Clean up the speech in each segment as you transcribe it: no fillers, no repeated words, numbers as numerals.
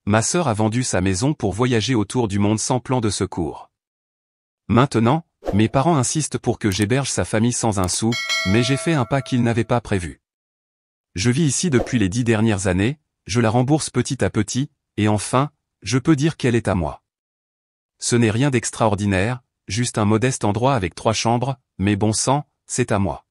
Ma sœur a vendu sa maison pour voyager autour du monde sans plan de secours. Maintenant, mes parents insistent pour que j'héberge sa famille sans un sou, mais j'ai fait un pas qu'ils n'avaient pas prévu. Je vis ici depuis les 10 dernières années, je la rembourse petit à petit, et enfin, je peux dire qu'elle est à moi. Ce n'est rien d'extraordinaire, juste un modeste endroit avec 3 chambres, mais bon sang, c'est à moi.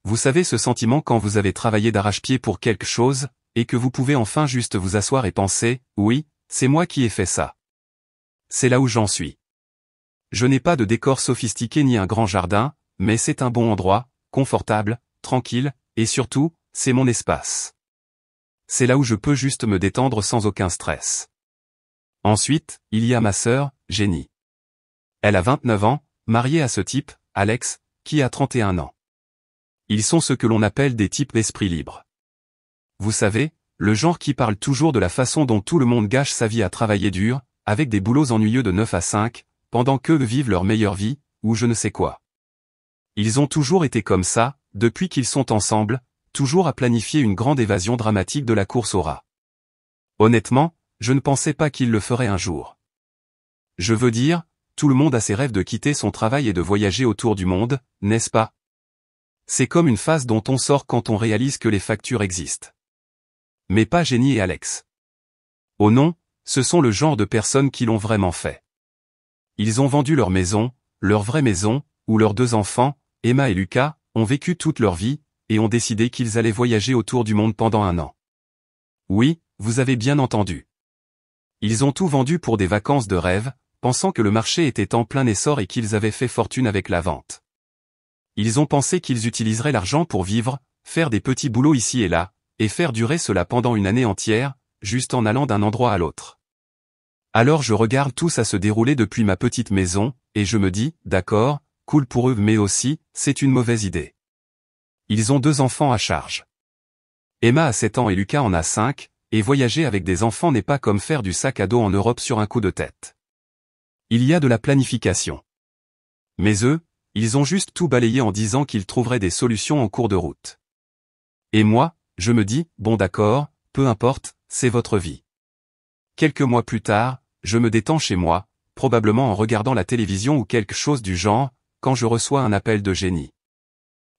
Vous savez ce sentiment quand vous avez travaillé d'arrache-pied pour quelque chose, et que vous pouvez enfin juste vous asseoir et penser, oui, c'est moi qui ai fait ça. C'est là où j'en suis. Je n'ai pas de décor sophistiqué ni un grand jardin, mais c'est un bon endroit, confortable, tranquille, et surtout, c'est mon espace. C'est là où je peux juste me détendre sans aucun stress. Ensuite, il y a ma sœur, Jenny. Elle a 29 ans, mariée à ce type, Alex, qui a 31 ans. Ils sont ce que l'on appelle des types esprit libre. Vous savez, le genre qui parle toujours de la façon dont tout le monde gâche sa vie à travailler dur, avec des boulots ennuyeux de 9 à 5, pendant qu'eux vivent leur meilleure vie, ou je ne sais quoi. Ils ont toujours été comme ça, depuis qu'ils sont ensemble, toujours à planifier une grande évasion dramatique de la course au rat. Honnêtement, je ne pensais pas qu'ils le feraient un jour. Je veux dire, tout le monde a ses rêves de quitter son travail et de voyager autour du monde, n'est-ce pas? C'est comme une phase dont on sort quand on réalise que les factures existent. Mais pas Jenny et Alex. Oh non, ce sont le genre de personnes qui l'ont vraiment fait. Ils ont vendu leur maison, leur vraie maison, où leurs 2 enfants, Emma et Lucas, ont vécu toute leur vie, et ont décidé qu'ils allaient voyager autour du monde pendant 1 an. Oui, vous avez bien entendu. Ils ont tout vendu pour des vacances de rêve, pensant que le marché était en plein essor et qu'ils avaient fait fortune avec la vente. Ils ont pensé qu'ils utiliseraient l'argent pour vivre, faire des petits boulots ici et là, et faire durer cela pendant une année entière, juste en allant d'un endroit à l'autre. Alors je regarde tout ça se dérouler depuis ma petite maison, et je me dis, d'accord, cool pour eux mais aussi, c'est une mauvaise idée. Ils ont 2 enfants à charge. Emma a 7 ans et Lucas en a 5, et voyager avec des enfants n'est pas comme faire du sac à dos en Europe sur un coup de tête. Il y a de la planification. Mais eux, ils ont juste tout balayé en disant qu'ils trouveraient des solutions en cours de route. Et moi, je me dis, bon d'accord, peu importe, c'est votre vie. Quelques mois plus tard, je me détends chez moi, probablement en regardant la télévision ou quelque chose du genre, quand je reçois un appel de Jenny.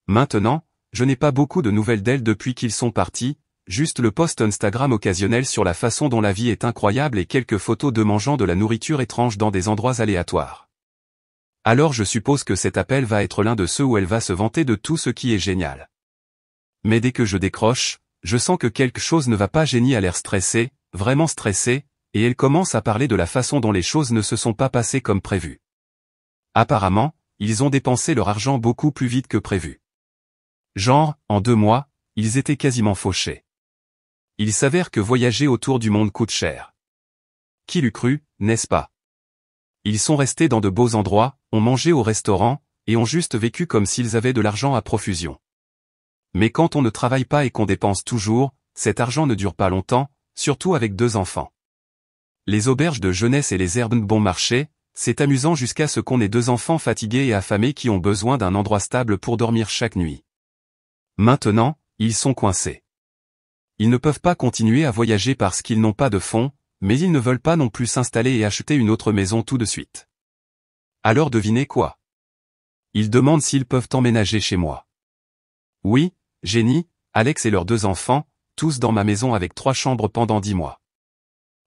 Maintenant, je n'ai pas beaucoup de nouvelles d'elle depuis qu'ils sont partis, juste le post Instagram occasionnel sur la façon dont la vie est incroyable et quelques photos de mangeant de la nourriture étrange dans des endroits aléatoires. Alors je suppose que cet appel va être l'un de ceux où elle va se vanter de tout ce qui est génial. Mais dès que je décroche, je sens que quelque chose ne va pas. Jenny a l'air stressée, vraiment stressée, et elle commence à parler de la façon dont les choses ne se sont pas passées comme prévu. Apparemment, ils ont dépensé leur argent beaucoup plus vite que prévu. Genre, en 2 mois, ils étaient quasiment fauchés. Il s'avère que voyager autour du monde coûte cher. Qui l'eût cru, n'est-ce pas? Ils sont restés dans de beaux endroits, ont mangé au restaurant, et ont juste vécu comme s'ils avaient de l'argent à profusion. Mais quand on ne travaille pas et qu'on dépense toujours, cet argent ne dure pas longtemps, surtout avec 2 enfants. Les auberges de jeunesse et les herbes bon marché, c'est amusant jusqu'à ce qu'on ait 2 enfants fatigués et affamés qui ont besoin d'un endroit stable pour dormir chaque nuit. Maintenant, ils sont coincés. Ils ne peuvent pas continuer à voyager parce qu'ils n'ont pas de fonds, mais ils ne veulent pas non plus s'installer et acheter une autre maison tout de suite. Alors devinez quoi? Ils demandent s'ils peuvent emménager chez moi. Oui, Jenny, Alex et leurs 2 enfants, tous dans ma maison avec 3 chambres pendant 10 mois.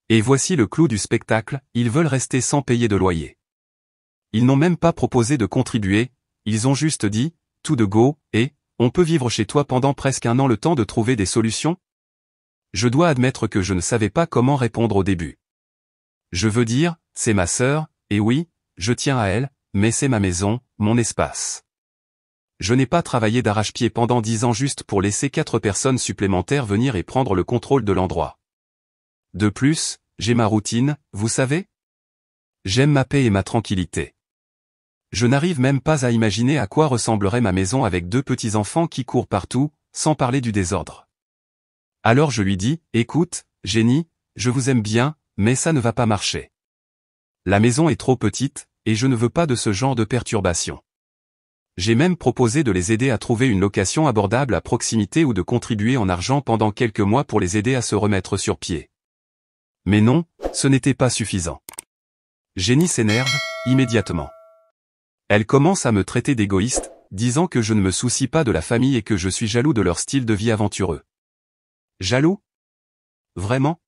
Et voici le clou du spectacle, ils veulent rester sans payer de loyer. Ils n'ont même pas proposé de contribuer, ils ont juste dit, tout de go, et, on peut vivre chez toi pendant presque 1 an le temps de trouver des solutions? Je dois admettre que je ne savais pas comment répondre au début. Je veux dire, c'est ma sœur, et oui, je tiens à elle, mais c'est ma maison, mon espace. Je n'ai pas travaillé d'arrache-pied pendant 10 ans juste pour laisser 4 personnes supplémentaires venir et prendre le contrôle de l'endroit. De plus, j'ai ma routine, vous savez? J'aime ma paix et ma tranquillité. Je n'arrive même pas à imaginer à quoi ressemblerait ma maison avec 2 petits-enfants qui courent partout, sans parler du désordre. Alors je lui dis, écoute, Jenny, je vous aime bien, mais ça ne va pas marcher. La maison est trop petite, et je ne veux pas de ce genre de perturbation. J'ai même proposé de les aider à trouver une location abordable à proximité ou de contribuer en argent pendant quelques mois pour les aider à se remettre sur pied. Mais non, ce n'était pas suffisant. Jenny s'énerve, immédiatement. Elle commence à me traiter d'égoïste, disant que je ne me soucie pas de la famille et que je suis jaloux de leur style de vie aventureux. Jaloux? Vraiment?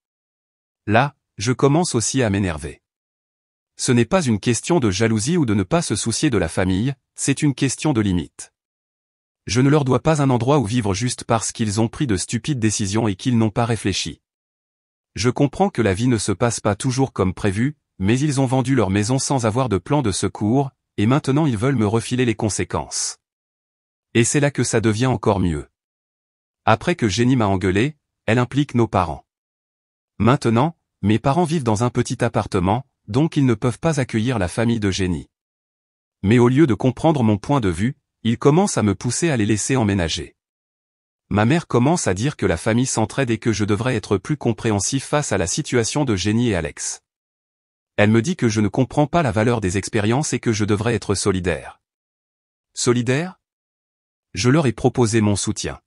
Là, je commence aussi à m'énerver. Ce n'est pas une question de jalousie ou de ne pas se soucier de la famille, c'est une question de limite. Je ne leur dois pas un endroit où vivre juste parce qu'ils ont pris de stupides décisions et qu'ils n'ont pas réfléchi. Je comprends que la vie ne se passe pas toujours comme prévu, mais ils ont vendu leur maison sans avoir de plan de secours, et maintenant ils veulent me refiler les conséquences. Et c'est là que ça devient encore mieux. Après que Jenny m'a engueulé, elle implique nos parents. Maintenant, mes parents vivent dans un petit appartement, donc ils ne peuvent pas accueillir la famille de Jenny. Mais au lieu de comprendre mon point de vue, ils commencent à me pousser à les laisser emménager. Ma mère commence à dire que la famille s'entraide et que je devrais être plus compréhensif face à la situation de Jenny et Alex. Elle me dit que je ne comprends pas la valeur des expériences et que je devrais être solidaire. Solidaire? Je leur ai proposé mon soutien.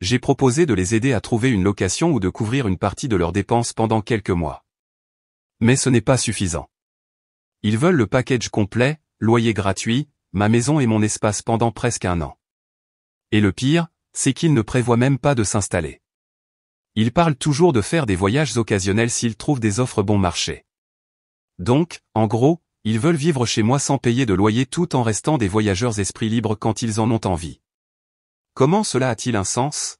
J'ai proposé de les aider à trouver une location ou de couvrir une partie de leurs dépenses pendant quelques mois. Mais ce n'est pas suffisant. Ils veulent le package complet, loyer gratuit, ma maison et mon espace pendant presque 1 an. Et le pire, c'est qu'ils ne prévoient même pas de s'installer. Ils parlent toujours de faire des voyages occasionnels s'ils trouvent des offres bon marché. Donc, en gros, ils veulent vivre chez moi sans payer de loyer tout en restant des voyageurs esprit libre quand ils en ont envie. Comment cela a-t-il un sens?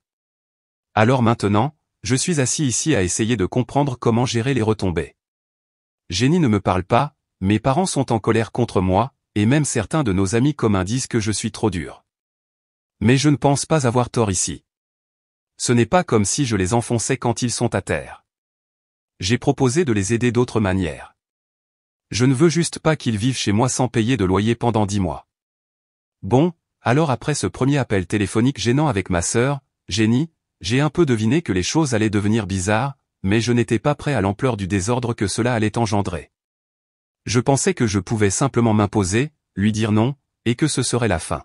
Alors maintenant, je suis assis ici à essayer de comprendre comment gérer les retombées. Jenny ne me parle pas, mes parents sont en colère contre moi, et même certains de nos amis communs disent que je suis trop dur. Mais je ne pense pas avoir tort ici. Ce n'est pas comme si je les enfonçais quand ils sont à terre. J'ai proposé de les aider d'autres manières. Je ne veux juste pas qu'ils vivent chez moi sans payer de loyer pendant 10 mois. Bon, alors après ce premier appel téléphonique gênant avec ma sœur, Jenny, j'ai un peu deviné que les choses allaient devenir bizarres, mais je n'étais pas prêt à l'ampleur du désordre que cela allait engendrer. Je pensais que je pouvais simplement m'imposer, lui dire non, et que ce serait la fin.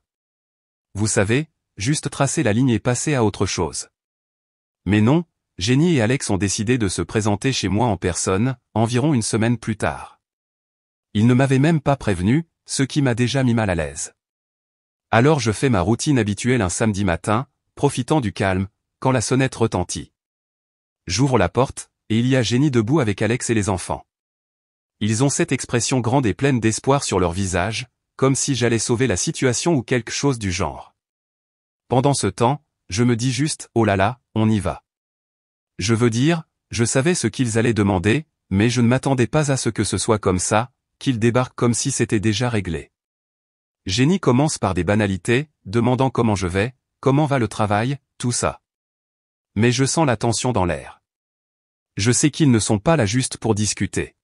Vous savez, juste tracer la ligne et passer à autre chose. Mais non, Jenny et Alex ont décidé de se présenter chez moi en personne, environ 1 semaine plus tard. Ils ne m'avaient même pas prévenu, ce qui m'a déjà mis mal à l'aise. Alors je fais ma routine habituelle un samedi matin, profitant du calme, quand la sonnette retentit. J'ouvre la porte, et il y a Jenny debout avec Alex et les enfants. Ils ont cette expression grande et pleine d'espoir sur leur visage, comme si j'allais sauver la situation ou quelque chose du genre. Pendant ce temps, je me dis juste, oh là là, on y va. Je veux dire, je savais ce qu'ils allaient demander, mais je ne m'attendais pas à ce que ce soit comme ça, qu'ils débarquent comme si c'était déjà réglé. Jenny commence par des banalités, demandant comment je vais, comment va le travail, tout ça. Mais je sens la tension dans l'air. Je sais qu'ils ne sont pas là juste pour discuter.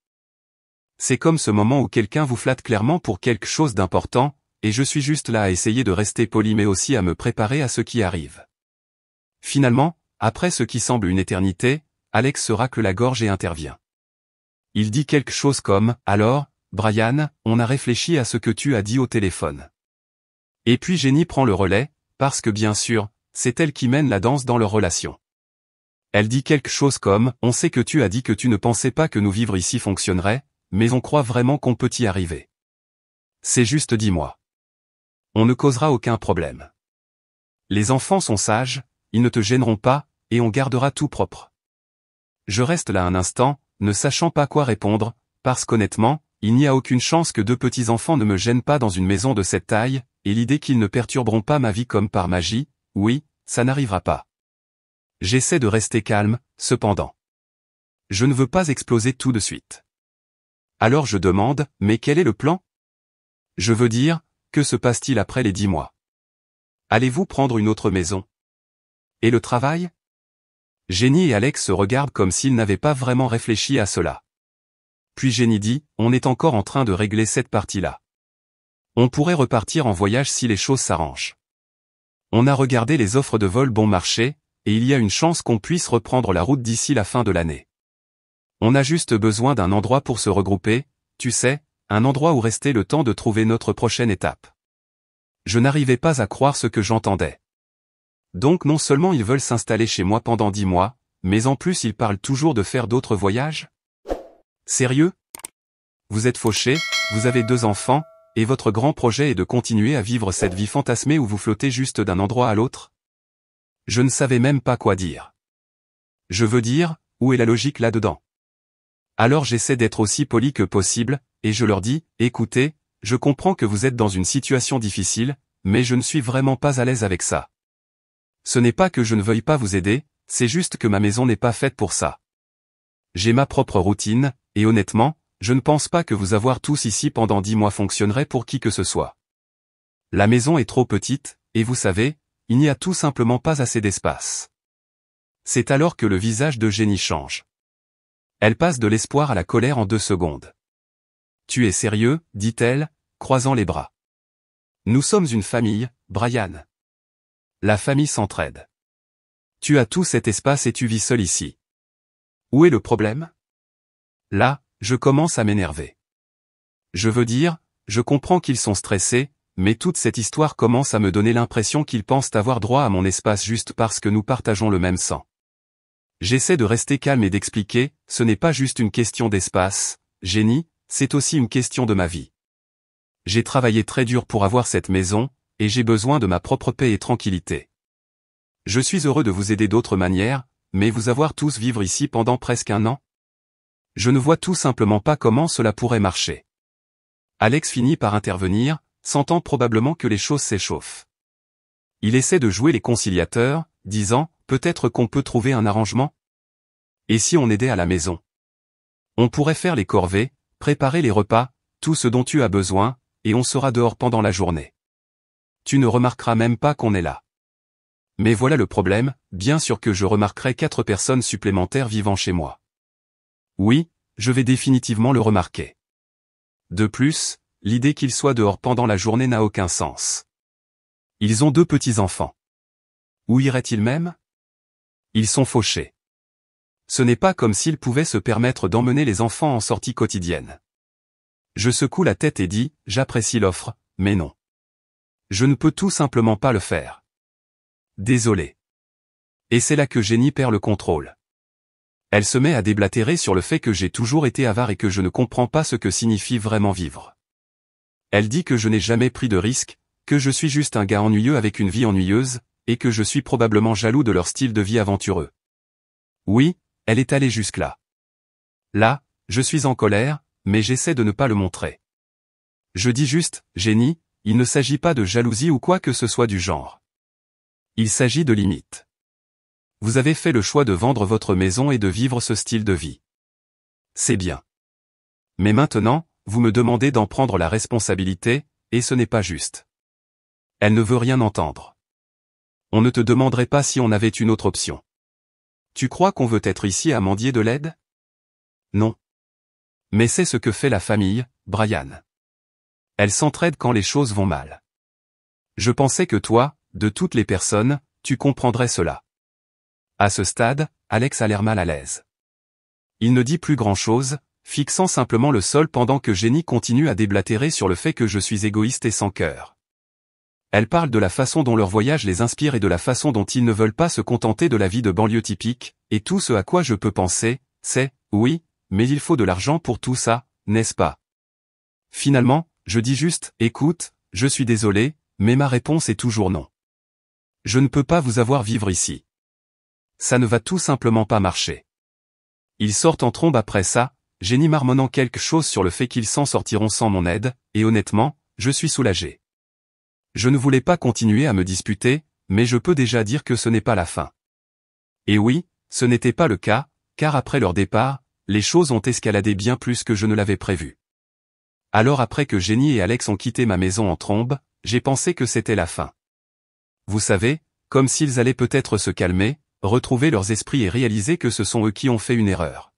C'est comme ce moment où quelqu'un vous flatte clairement pour quelque chose d'important, et je suis juste là à essayer de rester poli mais aussi à me préparer à ce qui arrive. Finalement, après ce qui semble une éternité, Alex se racle la gorge et intervient. Il dit quelque chose comme « Alors, Brian, on a réfléchi à ce que tu as dit au téléphone. » Et puis Jenny prend le relais, parce que bien sûr, c'est elle qui mène la danse dans leur relation. Elle dit quelque chose comme « On sait que tu as dit que tu ne pensais pas que nous vivre ici fonctionnerait, mais on croit vraiment qu'on peut y arriver. C'est juste dis-moi. On ne causera aucun problème. Les enfants sont sages, ils ne te gêneront pas, et on gardera tout propre. » Je reste là un instant, ne sachant pas quoi répondre, parce qu'honnêtement, il n'y a aucune chance que 2 petits-enfants ne me gênent pas dans une maison de cette taille, et l'idée qu'ils ne perturberont pas ma vie comme par magie, oui, ça n'arrivera pas. J'essaie de rester calme, cependant. Je ne veux pas exploser tout de suite. Alors je demande, mais quel est le plan? Je veux dire, que se passe-t-il après les 10 mois? Allez-vous prendre une autre maison? Et le travail? Jenny et Alex se regardent comme s'ils n'avaient pas vraiment réfléchi à cela. Puis Jenny dit, on est encore en train de régler cette partie-là. On pourrait repartir en voyage si les choses s'arrangent. On a regardé les offres de vol bon marché, et il y a une chance qu'on puisse reprendre la route d'ici la fin de l'année. On a juste besoin d'un endroit pour se regrouper, tu sais, un endroit où rester le temps de trouver notre prochaine étape. Je n'arrivais pas à croire ce que j'entendais. Donc non seulement ils veulent s'installer chez moi pendant 10 mois, mais en plus il parle toujours de faire d'autres voyages? Sérieux? Vous êtes fauché, vous avez 2 enfants, et votre grand projet est de continuer à vivre cette vie fantasmée où vous flottez juste d'un endroit à l'autre? Je ne savais même pas quoi dire. Je veux dire, où est la logique là-dedans? Alors j'essaie d'être aussi poli que possible, et je leur dis, écoutez, je comprends que vous êtes dans une situation difficile, mais je ne suis vraiment pas à l'aise avec ça. Ce n'est pas que je ne veuille pas vous aider, c'est juste que ma maison n'est pas faite pour ça. J'ai ma propre routine, et honnêtement, je ne pense pas que vous avoir tous ici pendant 10 mois fonctionnerait pour qui que ce soit. La maison est trop petite, et vous savez, il n'y a tout simplement pas assez d'espace. C'est alors que le visage de Jenny change. Elle passe de l'espoir à la colère en 2 secondes. Tu es sérieux, dit-elle, croisant les bras. Nous sommes une famille, Brian. La famille s'entraide. Tu as tout cet espace et tu vis seul ici. Où est le problème? Là, je commence à m'énerver. Je veux dire, je comprends qu'ils sont stressés, mais toute cette histoire commence à me donner l'impression qu'ils pensent avoir droit à mon espace juste parce que nous partageons le même sang. J'essaie de rester calme et d'expliquer, ce n'est pas juste une question d'espace, Jenny, c'est aussi une question de ma vie. J'ai travaillé très dur pour avoir cette maison, et j'ai besoin de ma propre paix et tranquillité. Je suis heureux de vous aider d'autres manières, mais vous avoir tous vivre ici pendant presque 1 an? Je ne vois tout simplement pas comment cela pourrait marcher. Alex finit par intervenir, sentant probablement que les choses s'échauffent. Il essaie de jouer les conciliateurs, disant, peut-être qu'on peut trouver un arrangement? Et si on aidait à la maison? On pourrait faire les corvées, préparer les repas, tout ce dont tu as besoin, et on sera dehors pendant la journée. Tu ne remarqueras même pas qu'on est là. Mais voilà le problème, bien sûr que je remarquerai 4 personnes supplémentaires vivant chez moi. Oui, je vais définitivement le remarquer. De plus, l'idée qu'ils soient dehors pendant la journée n'a aucun sens. Ils ont 2 petits-enfants. Où iraient-ils même? Ils sont fauchés. Ce n'est pas comme s'ils pouvaient se permettre d'emmener les enfants en sortie quotidienne. Je secoue la tête et dis, j'apprécie l'offre, mais non. Je ne peux tout simplement pas le faire. Désolé. Et c'est là que Jenny perd le contrôle. Elle se met à déblatérer sur le fait que j'ai toujours été avare et que je ne comprends pas ce que signifie vraiment vivre. Elle dit que je n'ai jamais pris de risques, que je suis juste un gars ennuyeux avec une vie ennuyeuse, et que je suis probablement jaloux de leur style de vie aventureux. Oui, elle est allée jusque-là. Là, je suis en colère, mais j'essaie de ne pas le montrer. Je dis juste, Jenny, il ne s'agit pas de jalousie ou quoi que ce soit du genre. Il s'agit de limites. Vous avez fait le choix de vendre votre maison et de vivre ce style de vie. C'est bien. Mais maintenant, vous me demandez d'en prendre la responsabilité, et ce n'est pas juste. Elle ne veut rien entendre. On ne te demanderait pas si on avait une autre option. Tu crois qu'on veut être ici à mendier de l'aide? Non. Mais c'est ce que fait la famille, Brian. Elle s'entraide quand les choses vont mal. Je pensais que toi, de toutes les personnes, tu comprendrais cela. À ce stade, Alex a l'air mal à l'aise. Il ne dit plus grand-chose, fixant simplement le sol pendant que Jenny continue à déblatérer sur le fait que je suis égoïste et sans cœur. Elle parle de la façon dont leur voyage les inspire et de la façon dont ils ne veulent pas se contenter de la vie de banlieue typique, et tout ce à quoi je peux penser, c'est, oui, mais il faut de l'argent pour tout ça, n'est-ce pas? Finalement, je dis juste, écoute, je suis désolé, mais ma réponse est toujours non. Je ne peux pas vous avoir vivre ici. Ça ne va tout simplement pas marcher. Ils sortent en trombe après ça, Jenny marmonnant quelque chose sur le fait qu'ils s'en sortiront sans mon aide, et honnêtement, je suis soulagé. Je ne voulais pas continuer à me disputer, mais je peux déjà dire que ce n'est pas la fin. Et oui, ce n'était pas le cas, car après leur départ, les choses ont escaladé bien plus que je ne l'avais prévu. Alors après que Jenny et Alex ont quitté ma maison en trombe, j'ai pensé que c'était la fin. Vous savez, comme s'ils allaient peut-être se calmer, retrouver leurs esprits et réaliser que ce sont eux qui ont fait une erreur.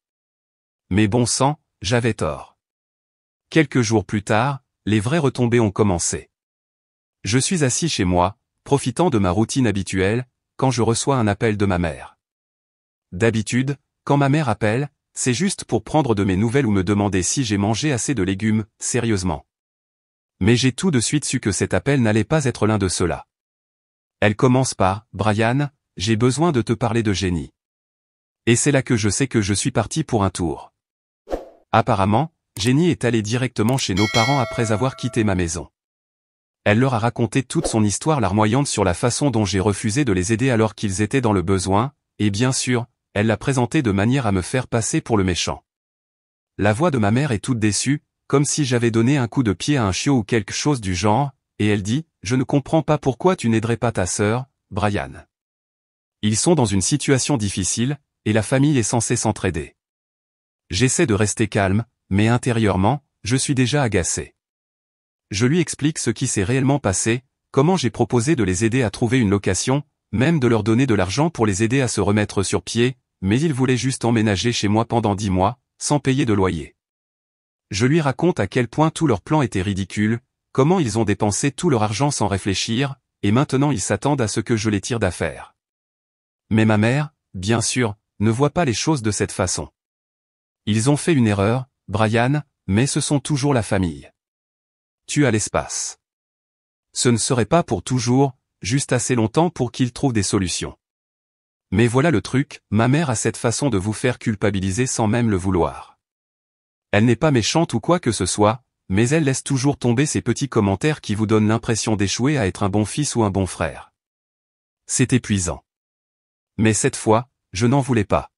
Mais bon sang, j'avais tort. Quelques jours plus tard, les vraies retombées ont commencé. Je suis assis chez moi, profitant de ma routine habituelle, quand je reçois un appel de ma mère. D'habitude, quand ma mère appelle, c'est juste pour prendre de mes nouvelles ou me demander si j'ai mangé assez de légumes, sérieusement. Mais j'ai tout de suite su que cet appel n'allait pas être l'un de ceux-là. Elle commence par, Brian, j'ai besoin de te parler de Jenny. Et c'est là que je sais que je suis parti pour un tour. Apparemment, Jenny est allée directement chez nos parents après avoir quitté ma maison. Elle leur a raconté toute son histoire larmoyante sur la façon dont j'ai refusé de les aider alors qu'ils étaient dans le besoin, et bien sûr, elle l'a présenté de manière à me faire passer pour le méchant. La voix de ma mère est toute déçue, comme si j'avais donné un coup de pied à un chiot ou quelque chose du genre, et elle dit « Je ne comprends pas pourquoi tu n'aiderais pas ta sœur, Brian. Ils sont dans une situation difficile, et la famille est censée s'entraider. » J'essaie de rester calme, mais intérieurement, je suis déjà agacé. Je lui explique ce qui s'est réellement passé, comment j'ai proposé de les aider à trouver une location, même de leur donner de l'argent pour les aider à se remettre sur pied, mais ils voulaient juste emménager chez moi pendant 10 mois, sans payer de loyer. Je lui raconte à quel point tout leur plan était ridicule, comment ils ont dépensé tout leur argent sans réfléchir, et maintenant ils s'attendent à ce que je les tire d'affaire. Mais ma mère, bien sûr, ne voit pas les choses de cette façon. Ils ont fait une erreur, Brian, mais ce sont toujours la famille. Tu as l'espace. Ce ne serait pas pour toujours, juste assez longtemps pour qu'ils trouvent des solutions. Mais voilà le truc, ma mère a cette façon de vous faire culpabiliser sans même le vouloir. Elle n'est pas méchante ou quoi que ce soit, mais elle laisse toujours tomber ces petits commentaires qui vous donnent l'impression d'échouer à être un bon fils ou un bon frère. C'est épuisant. Mais cette fois, je n'en voulais pas.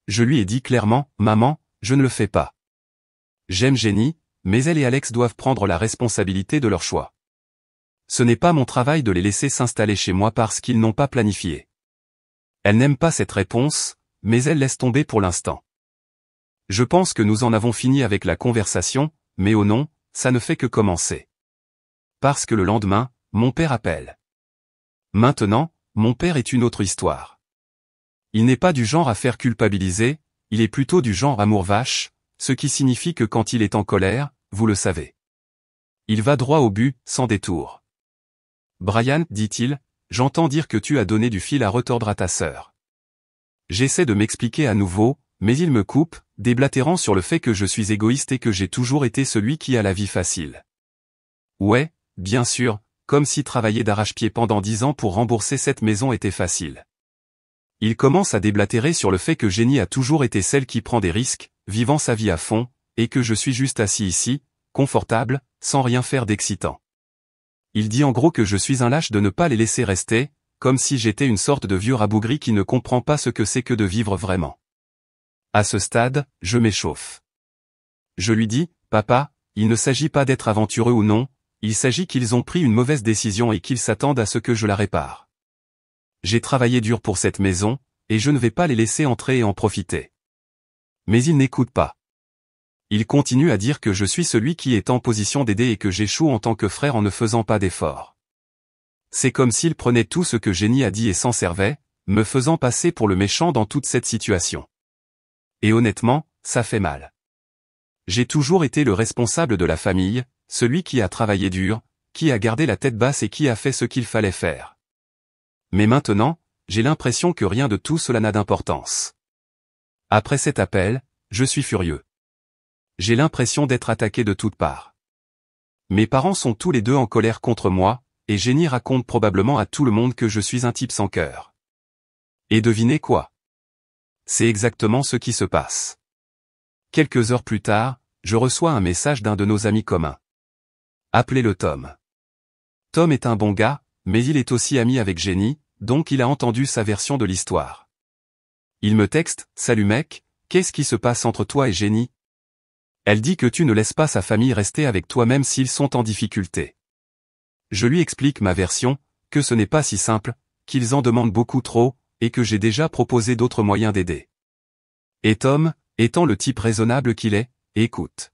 Je lui ai dit clairement, maman, je ne le fais pas. J'aime Jenny, mais elle et Alex doivent prendre la responsabilité de leur choix. Ce n'est pas mon travail de les laisser s'installer chez moi parce qu'ils n'ont pas planifié. Elle n'aime pas cette réponse, mais elle laisse tomber pour l'instant. Je pense que nous en avons fini avec la conversation, mais oh non, ça ne fait que commencer. Parce que le lendemain, mon père appelle. Maintenant, mon père est une autre histoire. Il n'est pas du genre à faire culpabiliser, il est plutôt du genre amour vache, ce qui signifie que quand il est en colère, vous le savez. Il va droit au but, sans détour. Brian, dit-il, j'entends dire que tu as donné du fil à retordre à ta sœur. J'essaie de m'expliquer à nouveau, mais il me coupe, déblatérant sur le fait que je suis égoïste et que j'ai toujours été celui qui a la vie facile. Ouais, bien sûr, comme si travailler d'arrache-pied pendant 10 ans pour rembourser cette maison était facile. Il commence à déblatérer sur le fait que Jenny a toujours été celle qui prend des risques, vivant sa vie à fond, et que je suis juste assis ici, confortable, sans rien faire d'excitant. Il dit en gros que je suis un lâche de ne pas les laisser rester, comme si j'étais une sorte de vieux rabougri qui ne comprend pas ce que c'est que de vivre vraiment. À ce stade, je m'échauffe. Je lui dis, papa, il ne s'agit pas d'être aventureux ou non, il s'agit qu'ils ont pris une mauvaise décision et qu'ils s'attendent à ce que je la répare. J'ai travaillé dur pour cette maison, et je ne vais pas les laisser entrer et en profiter. Mais il n'écoute pas. Il continue à dire que je suis celui qui est en position d'aider et que j'échoue en tant que frère en ne faisant pas d'efforts. C'est comme s'il prenait tout ce que Jenny a dit et s'en servait, me faisant passer pour le méchant dans toute cette situation. Et honnêtement, ça fait mal. J'ai toujours été le responsable de la famille, celui qui a travaillé dur, qui a gardé la tête basse et qui a fait ce qu'il fallait faire. Mais maintenant, j'ai l'impression que rien de tout cela n'a d'importance. Après cet appel, je suis furieux. J'ai l'impression d'être attaqué de toutes parts. Mes parents sont tous les deux en colère contre moi, et Jenny raconte probablement à tout le monde que je suis un type sans cœur. Et devinez quoi? C'est exactement ce qui se passe. Quelques heures plus tard, je reçois un message d'un de nos amis communs. Appelez-le Tom. Tom est un bon gars, mais il est aussi ami avec Jenny, donc il a entendu sa version de l'histoire. Il me texte, « Salut mec, qu'est-ce qui se passe entre toi et Jenny? Elle dit que tu ne laisses pas sa famille rester avec toi même s'ils sont en difficulté. » Je lui explique ma version, que ce n'est pas si simple, qu'ils en demandent beaucoup trop, et que j'ai déjà proposé d'autres moyens d'aider. Et Tom, étant le type raisonnable qu'il est, écoute.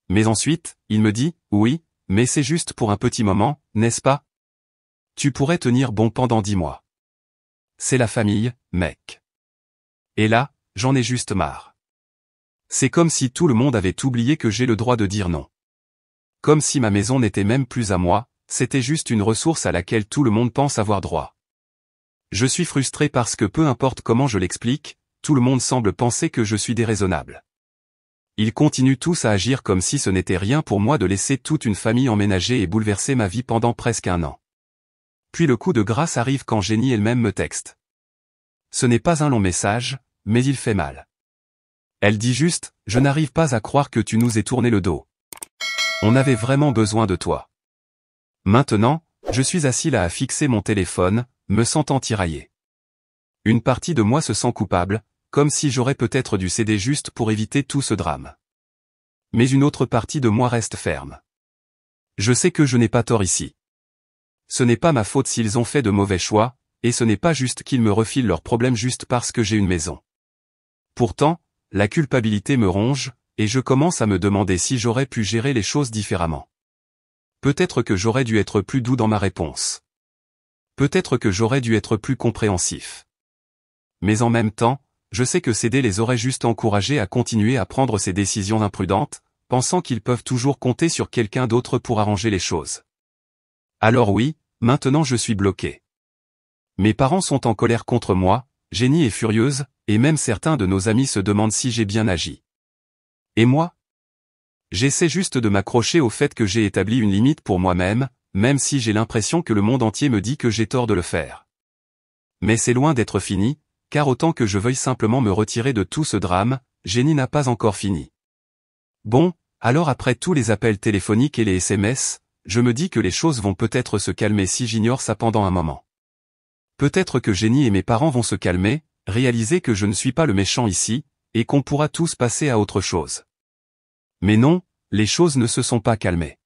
Mais ensuite, il me dit, « Oui, mais c'est juste pour un petit moment, n'est-ce pas? Tu pourrais tenir bon pendant 10 mois. C'est la famille, mec. » Et là, j'en ai juste marre. C'est comme si tout le monde avait oublié que j'ai le droit de dire non. Comme si ma maison n'était même plus à moi, c'était juste une ressource à laquelle tout le monde pense avoir droit. Je suis frustré parce que peu importe comment je l'explique, tout le monde semble penser que je suis déraisonnable. Ils continuent tous à agir comme si ce n'était rien pour moi de laisser toute une famille emménager et bouleverser ma vie pendant presque 1 an. Puis le coup de grâce arrive quand Jenny elle-même me texte. Ce n'est pas un long message, mais il fait mal. Elle dit juste, je n'arrive pas à croire que tu nous aies tourné le dos. On avait vraiment besoin de toi. Maintenant, je suis assis là à fixer mon téléphone, me sentant tiraillé. Une partie de moi se sent coupable, comme si j'aurais peut-être dû céder juste pour éviter tout ce drame. Mais une autre partie de moi reste ferme. Je sais que je n'ai pas tort ici. Ce n'est pas ma faute s'ils ont fait de mauvais choix, et ce n'est pas juste qu'ils me refilent leurs problèmes juste parce que j'ai une maison. Pourtant, la culpabilité me ronge, et je commence à me demander si j'aurais pu gérer les choses différemment. Peut-être que j'aurais dû être plus doux dans ma réponse. Peut-être que j'aurais dû être plus compréhensif. Mais en même temps, je sais que céder les aurait juste encouragés à continuer à prendre ces décisions imprudentes, pensant qu'ils peuvent toujours compter sur quelqu'un d'autre pour arranger les choses. Alors oui, maintenant je suis bloqué. Mes parents sont en colère contre moi, Jenny est furieuse, et même certains de nos amis se demandent si j'ai bien agi. Et moi? J'essaie juste de m'accrocher au fait que j'ai établi une limite pour moi-même, même si j'ai l'impression que le monde entier me dit que j'ai tort de le faire. Mais c'est loin d'être fini, car autant que je veuille simplement me retirer de tout ce drame, Jenny n'a pas encore fini. Bon, alors après tous les appels téléphoniques et les SMS, je me dis que les choses vont peut-être se calmer si j'ignore ça pendant un moment. Peut-être que Jenny et mes parents vont se calmer, réaliser que je ne suis pas le méchant ici, et qu'on pourra tous passer à autre chose. Mais non, les choses ne se sont pas calmées.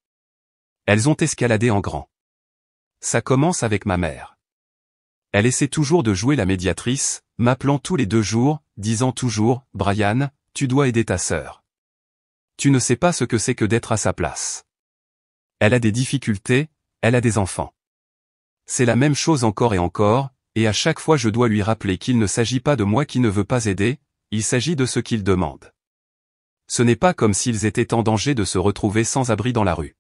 Elles ont escaladé en grand. Ça commence avec ma mère. Elle essaie toujours de jouer la médiatrice, m'appelant tous les 2 jours, disant toujours, « Brian, tu dois aider ta sœur. Tu ne sais pas ce que c'est que d'être à sa place. » Elle a des difficultés, elle a des enfants. C'est la même chose encore, et à chaque fois je dois lui rappeler qu'il ne s'agit pas de moi qui ne veux pas aider, il s'agit de ce qu'il demande. Ce n'est pas comme s'ils étaient en danger de se retrouver sans abri dans la rue.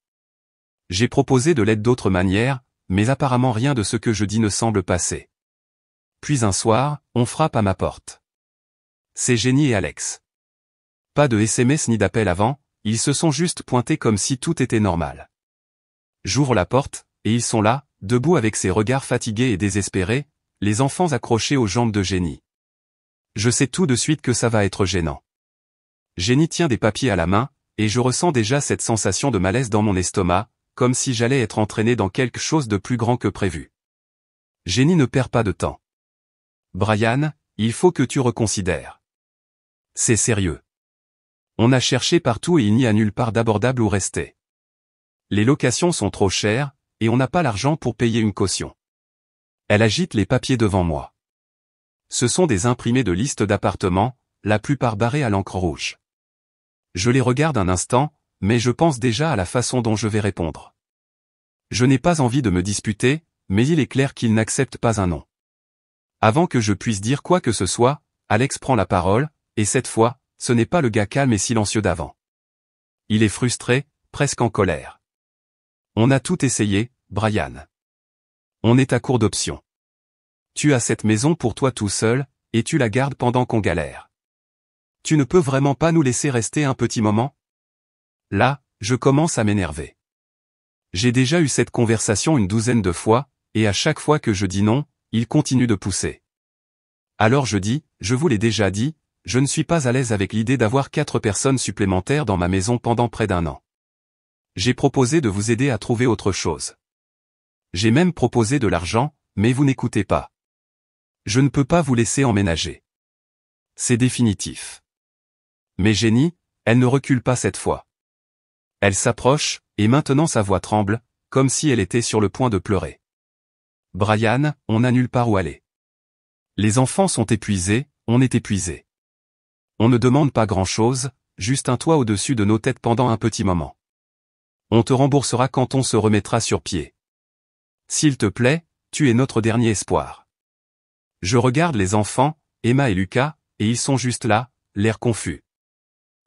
J'ai proposé de l'aide d'autres manières, mais apparemment rien de ce que je dis ne semble passer. Puis un soir, on frappe à ma porte. C'est Jenny et Alex. Pas de SMS ni d'appel avant, ils se sont juste pointés comme si tout était normal. J'ouvre la porte, et ils sont là, debout avec ses regards fatigués et désespérés, les enfants accrochés aux jambes de Jenny. Je sais tout de suite que ça va être gênant. Jenny tient des papiers à la main, et je ressens déjà cette sensation de malaise dans mon estomac, comme si j'allais être entraîné dans quelque chose de plus grand que prévu. Jenny ne perd pas de temps. Brian, il faut que tu reconsidères. C'est sérieux. On a cherché partout et il n'y a nulle part d'abordable où rester. Les locations sont trop chères, et on n'a pas l'argent pour payer une caution. Elle agite les papiers devant moi. Ce sont des imprimés de listes d'appartements, la plupart barrés à l'encre rouge. Je les regarde un instant, mais je pense déjà à la façon dont je vais répondre. Je n'ai pas envie de me disputer, mais il est clair qu'il n'accepte pas un non. Avant que je puisse dire quoi que ce soit, Alex prend la parole, et cette fois, ce n'est pas le gars calme et silencieux d'avant. Il est frustré, presque en colère. On a tout essayé, Brian. On est à court d'options. Tu as cette maison pour toi tout seul, et tu la gardes pendant qu'on galère. Tu ne peux vraiment pas nous laisser rester un petit moment? Là, je commence à m'énerver. J'ai déjà eu cette conversation une 12aine de fois, et à chaque fois que je dis non, il continue de pousser. Alors je dis, je vous l'ai déjà dit, je ne suis pas à l'aise avec l'idée d'avoir 4 personnes supplémentaires dans ma maison pendant près d'1 an. J'ai proposé de vous aider à trouver autre chose. J'ai même proposé de l'argent, mais vous n'écoutez pas. Je ne peux pas vous laisser emménager. C'est définitif. Mais Jenny, elle ne recule pas cette fois. Elle s'approche, et maintenant sa voix tremble, comme si elle était sur le point de pleurer. Brian, on n'a nulle part où aller. Les enfants sont épuisés, on est épuisés. On ne demande pas grand-chose, juste un toit au-dessus de nos têtes pendant un petit moment. On te remboursera quand on se remettra sur pied. S'il te plaît, tu es notre dernier espoir. Je regarde les enfants, Emma et Lucas, et ils sont juste là, l'air confus.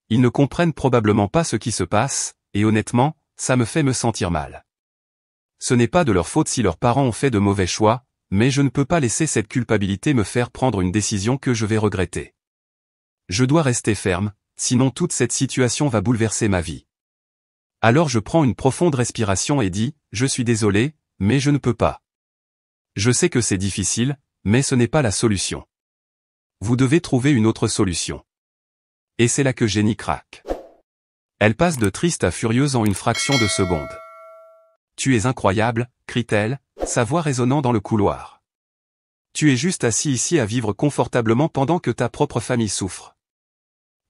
Ils ne comprennent probablement pas ce qui se passe, et honnêtement, ça me fait me sentir mal. Ce n'est pas de leur faute si leurs parents ont fait de mauvais choix, mais je ne peux pas laisser cette culpabilité me faire prendre une décision que je vais regretter. Je dois rester ferme, sinon toute cette situation va bouleverser ma vie. Alors je prends une profonde respiration et dis, je suis désolé, mais je ne peux pas. Je sais que c'est difficile, mais ce n'est pas la solution. Vous devez trouver une autre solution. Et c'est là que Jenny craque. Elle passe de triste à furieuse en une fraction de seconde. Tu es incroyable, crie-t-elle, sa voix résonnant dans le couloir. Tu es juste assis ici à vivre confortablement pendant que ta propre famille souffre.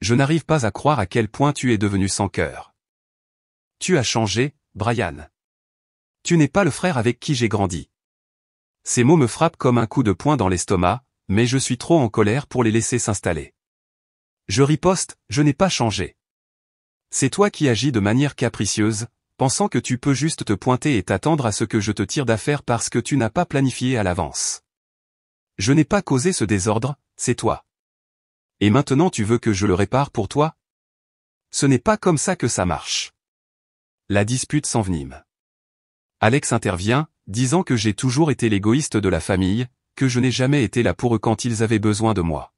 Je n'arrive pas à croire à quel point tu es devenu sans cœur. Tu as changé, Brian. Tu n'es pas le frère avec qui j'ai grandi. Ces mots me frappent comme un coup de poing dans l'estomac, mais je suis trop en colère pour les laisser s'installer. Je riposte, je n'ai pas changé. C'est toi qui agis de manière capricieuse, pensant que tu peux juste te pointer et t'attendre à ce que je te tire d'affaire parce que tu n'as pas planifié à l'avance. Je n'ai pas causé ce désordre, c'est toi. Et maintenant tu veux que je le répare pour toi? Ce n'est pas comme ça que ça marche. La dispute s'envenime. Alex intervient, disant que j'ai toujours été l'égoïste de la famille, que je n'ai jamais été là pour eux quand ils avaient besoin de moi.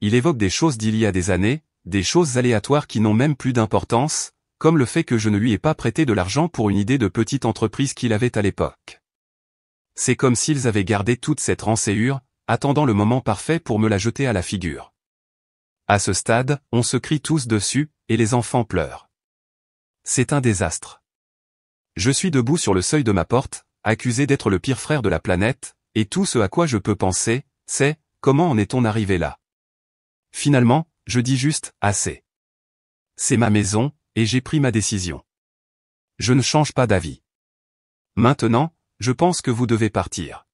Il évoque des choses d'il y a des années, des choses aléatoires qui n'ont même plus d'importance, comme le fait que je ne lui ai pas prêté de l'argent pour une idée de petite entreprise qu'il avait à l'époque. C'est comme s'ils avaient gardé toute cette rancœur, attendant le moment parfait pour me la jeter à la figure. À ce stade, on se crie tous dessus, et les enfants pleurent. C'est un désastre. Je suis debout sur le seuil de ma porte, accusé d'être le pire frère de la planète, et tout ce à quoi je peux penser, c'est, comment en est-on arrivé là? Finalement, je dis juste, assez. C'est ma maison, et j'ai pris ma décision. Je ne change pas d'avis. Maintenant, je pense que vous devez partir.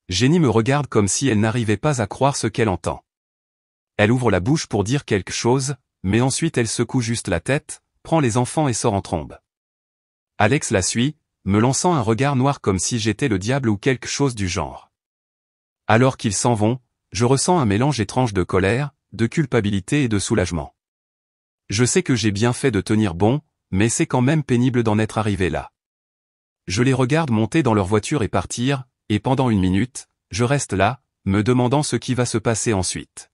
Jenny me regarde comme si elle n'arrivait pas à croire ce qu'elle entend. Elle ouvre la bouche pour dire quelque chose, mais ensuite elle secoue juste la tête, prend les enfants et sort en trombe. Alex la suit, me lançant un regard noir comme si j'étais le diable ou quelque chose du genre. Alors qu'ils s'en vont, je ressens un mélange étrange de colère, de culpabilité et de soulagement. Je sais que j'ai bien fait de tenir bon, mais c'est quand même pénible d'en être arrivé là. Je les regarde monter dans leur voiture et partir, et pendant une minute, je reste là, me demandant ce qui va se passer ensuite.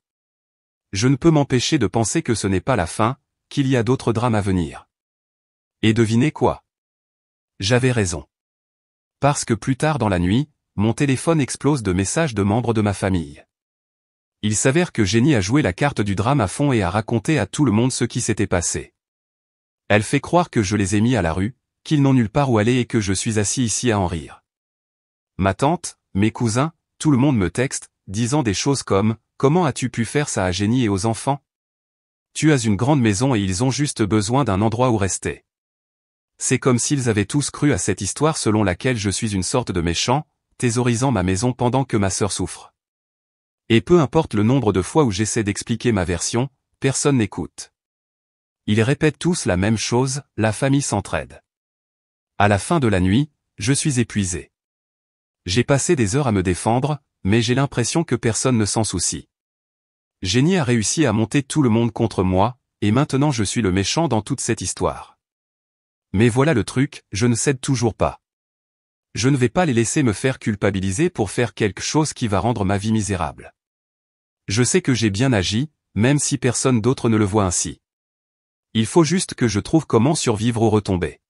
Je ne peux m'empêcher de penser que ce n'est pas la fin, qu'il y a d'autres drames à venir. Et devinez quoi? J'avais raison. Parce que plus tard dans la nuit, mon téléphone explose de messages de membres de ma famille. Il s'avère que Jenny a joué la carte du drame à fond et a raconté à tout le monde ce qui s'était passé. Elle fait croire que je les ai mis à la rue, qu'ils n'ont nulle part où aller et que je suis assis ici à en rire. Ma tante, mes cousins, tout le monde me texte, disant des choses comme « Comment as-tu pu faire ça à Jenny et aux enfants? Tu as une grande maison et ils ont juste besoin d'un endroit où rester. » C'est comme s'ils avaient tous cru à cette histoire selon laquelle je suis une sorte de méchant, thésaurisant ma maison pendant que ma sœur souffre. Et peu importe le nombre de fois où j'essaie d'expliquer ma version, personne n'écoute. Ils répètent tous la même chose, la famille s'entraide. À la fin de la nuit, je suis épuisé. J'ai passé des heures à me défendre, mais j'ai l'impression que personne ne s'en soucie. Jenny a réussi à monter tout le monde contre moi, et maintenant je suis le méchant dans toute cette histoire. Mais voilà le truc, je ne cède toujours pas. Je ne vais pas les laisser me faire culpabiliser pour faire quelque chose qui va rendre ma vie misérable. Je sais que j'ai bien agi, même si personne d'autre ne le voit ainsi. Il faut juste que je trouve comment survivre aux retombées.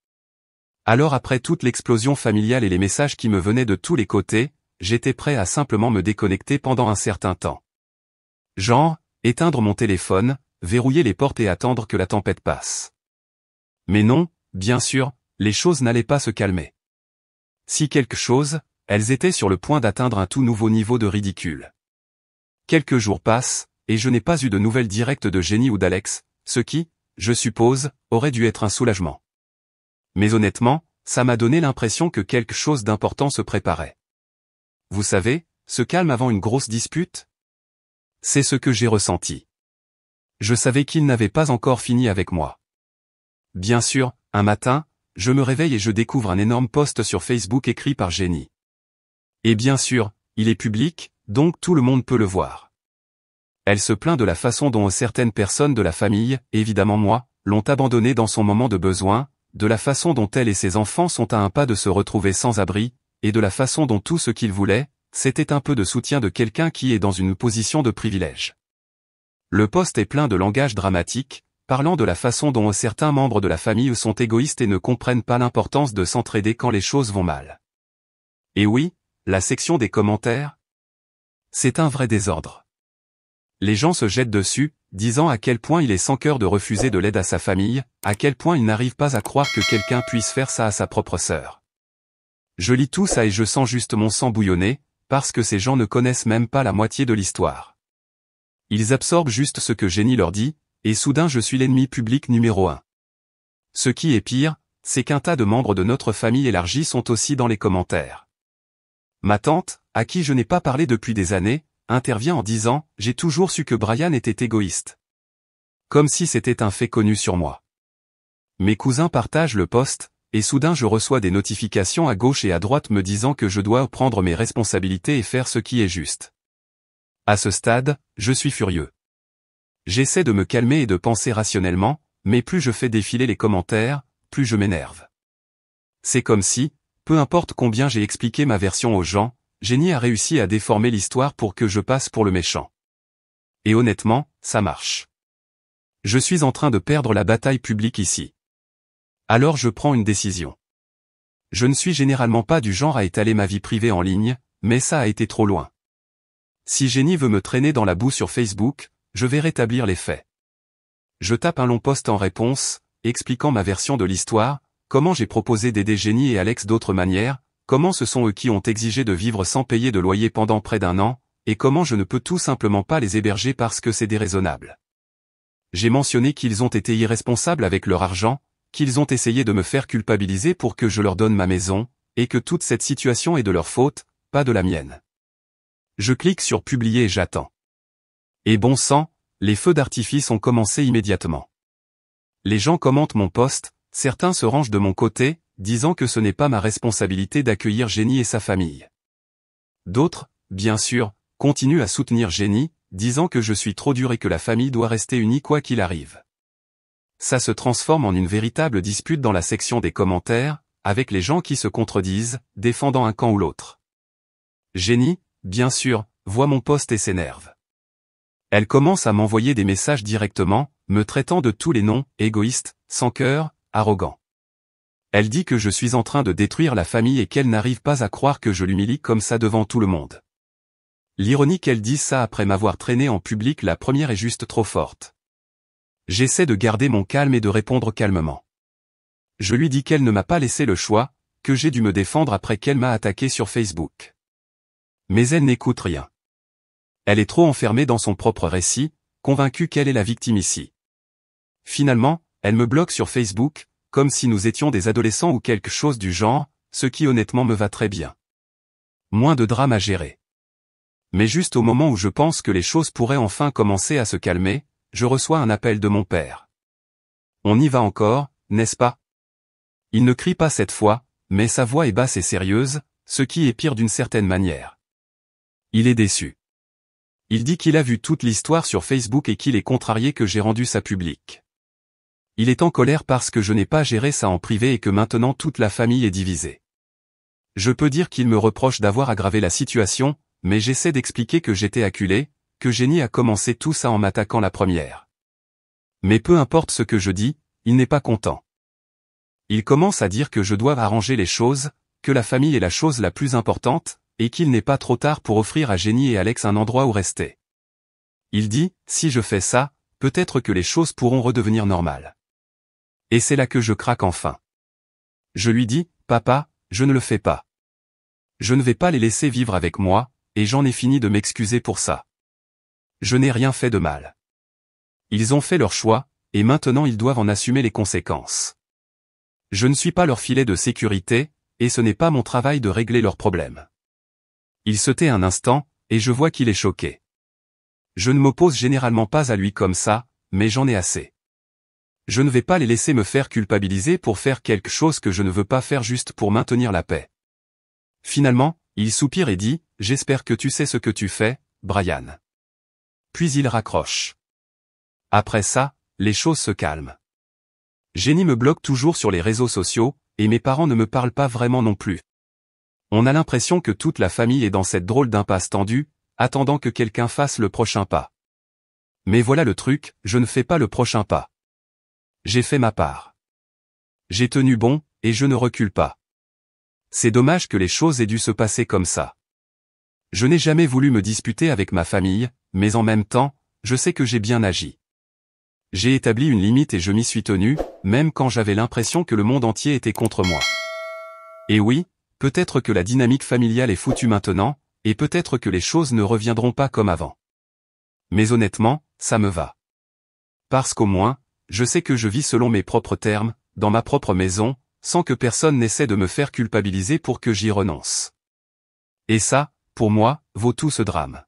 Alors après toute l'explosion familiale et les messages qui me venaient de tous les côtés, j'étais prêt à simplement me déconnecter pendant un certain temps. Genre, éteindre mon téléphone, verrouiller les portes et attendre que la tempête passe. Mais non, bien sûr, les choses n'allaient pas se calmer. Si quelque chose, elles étaient sur le point d'atteindre un tout nouveau niveau de ridicule. Quelques jours passent, et je n'ai pas eu de nouvelles directes de Jenny ou d'Alex, ce qui, je suppose, aurait dû être un soulagement. Mais honnêtement, ça m'a donné l'impression que quelque chose d'important se préparait. Vous savez, ce calme avant une grosse dispute? C'est ce que j'ai ressenti. Je savais qu'il n'avait pas encore fini avec moi. Bien sûr, un matin, je me réveille et je découvre un énorme post sur Facebook écrit par Jenny. Et bien sûr, il est public, donc tout le monde peut le voir. Elle se plaint de la façon dont certaines personnes de la famille, évidemment moi, l'ont abandonnée dans son moment de besoin, de la façon dont elle et ses enfants sont à un pas de se retrouver sans abri, et de la façon dont tout ce qu'ils voulaient, c'était un peu de soutien de quelqu'un qui est dans une position de privilège. Le post est plein de langage dramatique, parlant de la façon dont certains membres de la famille sont égoïstes et ne comprennent pas l'importance de s'entraider quand les choses vont mal. Et oui, la section des commentaires, c'est un vrai désordre. Les gens se jettent dessus, disant à quel point il est sans cœur de refuser de l'aide à sa famille, à quel point il n'arrive pas à croire que quelqu'un puisse faire ça à sa propre sœur. Je lis tout ça et je sens juste mon sang bouillonner, parce que ces gens ne connaissent même pas la moitié de l'histoire. Ils absorbent juste ce que Jenny leur dit, et soudain je suis l'ennemi public numéro 1. Ce qui est pire, c'est qu'un tas de membres de notre famille élargie sont aussi dans les commentaires. Ma tante, à qui je n'ai pas parlé depuis des années, intervient en disant « J'ai toujours su que Brian était égoïste ». Comme si c'était un fait connu sur moi. Mes cousins partagent le post, et soudain je reçois des notifications à gauche et à droite me disant que je dois prendre mes responsabilités et faire ce qui est juste. À ce stade, je suis furieux. J'essaie de me calmer et de penser rationnellement, mais plus je fais défiler les commentaires, plus je m'énerve. C'est comme si, peu importe combien j'ai expliqué ma version aux gens, Jenny a réussi à déformer l'histoire pour que je passe pour le méchant. Et honnêtement, ça marche. Je suis en train de perdre la bataille publique ici. Alors je prends une décision. Je ne suis généralement pas du genre à étaler ma vie privée en ligne, mais ça a été trop loin. Si Jenny veut me traîner dans la boue sur Facebook, je vais rétablir les faits. Je tape un long post en réponse, expliquant ma version de l'histoire, comment j'ai proposé d'aider Jenny et Alex d'autres manières, comment ce sont eux qui ont exigé de vivre sans payer de loyer pendant près d'1 an, et comment je ne peux tout simplement pas les héberger parce que c'est déraisonnable. J'ai mentionné qu'ils ont été irresponsables avec leur argent, qu'ils ont essayé de me faire culpabiliser pour que je leur donne ma maison, et que toute cette situation est de leur faute, pas de la mienne. Je clique sur publier et j'attends. Et bon sang, les feux d'artifice ont commencé immédiatement. Les gens commentent mon post, certains se rangent de mon côté, disant que ce n'est pas ma responsabilité d'accueillir Jenny et sa famille. D'autres, bien sûr, continuent à soutenir Jenny, disant que je suis trop dur et que la famille doit rester unie quoi qu'il arrive. Ça se transforme en une véritable dispute dans la section des commentaires, avec les gens qui se contredisent, défendant un camp ou l'autre. Jenny, bien sûr, voit mon post et s'énerve. Elle commence à m'envoyer des messages directement, me traitant de tous les noms, égoïste, sans cœur, arrogant. Elle dit que je suis en train de détruire la famille et qu'elle n'arrive pas à croire que je l'humilie comme ça devant tout le monde. L'ironie qu'elle dise ça après m'avoir traîné en public la première est juste trop forte. J'essaie de garder mon calme et de répondre calmement. Je lui dis qu'elle ne m'a pas laissé le choix, que j'ai dû me défendre après qu'elle m'a attaqué sur Facebook. Mais elle n'écoute rien. Elle est trop enfermée dans son propre récit, convaincue qu'elle est la victime ici. Finalement, elle me bloque sur Facebook, comme si nous étions des adolescents ou quelque chose du genre, ce qui honnêtement me va très bien. Moins de drame à gérer. Mais juste au moment où je pense que les choses pourraient enfin commencer à se calmer, je reçois un appel de mon père. On y va encore, n'est-ce pas? Il ne crie pas cette fois, mais sa voix est basse et sérieuse, ce qui est pire d'une certaine manière. Il est déçu. Il dit qu'il a vu toute l'histoire sur Facebook et qu'il est contrarié que j'ai rendu ça public. Il est en colère parce que je n'ai pas géré ça en privé et que maintenant toute la famille est divisée. Je peux dire qu'il me reproche d'avoir aggravé la situation, mais j'essaie d'expliquer que j'étais acculé, que Jenny a commencé tout ça en m'attaquant la première. Mais peu importe ce que je dis, il n'est pas content. Il commence à dire que je dois arranger les choses, que la famille est la chose la plus importante, et qu'il n'est pas trop tard pour offrir à Jenny et Alex un endroit où rester. Il dit, si je fais ça, peut-être que les choses pourront redevenir normales. Et c'est là que je craque enfin. Je lui dis, papa, je ne le fais pas. Je ne vais pas les laisser vivre avec moi, et j'en ai fini de m'excuser pour ça. Je n'ai rien fait de mal. Ils ont fait leur choix, et maintenant ils doivent en assumer les conséquences. Je ne suis pas leur filet de sécurité, et ce n'est pas mon travail de régler leurs problèmes. Il se tait un instant, et je vois qu'il est choqué. Je ne m'oppose généralement pas à lui comme ça, mais j'en ai assez. Je ne vais pas les laisser me faire culpabiliser pour faire quelque chose que je ne veux pas faire juste pour maintenir la paix. Finalement, il soupire et dit, « J'espère que tu sais ce que tu fais, Brian. » Puis il raccroche. Après ça, les choses se calment. Jenny me bloque toujours sur les réseaux sociaux, et mes parents ne me parlent pas vraiment non plus. On a l'impression que toute la famille est dans cette drôle d'impasse tendue, attendant que quelqu'un fasse le prochain pas. Mais voilà le truc, je ne fais pas le prochain pas. J'ai fait ma part. J'ai tenu bon, et je ne recule pas. C'est dommage que les choses aient dû se passer comme ça. Je n'ai jamais voulu me disputer avec ma famille, mais en même temps, je sais que j'ai bien agi. J'ai établi une limite et je m'y suis tenu, même quand j'avais l'impression que le monde entier était contre moi. Et oui, peut-être que la dynamique familiale est foutue maintenant, et peut-être que les choses ne reviendront pas comme avant. Mais honnêtement, ça me va. Parce qu'au moins, je sais que je vis selon mes propres termes, dans ma propre maison, sans que personne n'essaie de me faire culpabiliser pour que j'y renonce. Et ça, pour moi, vaut tout ce drame.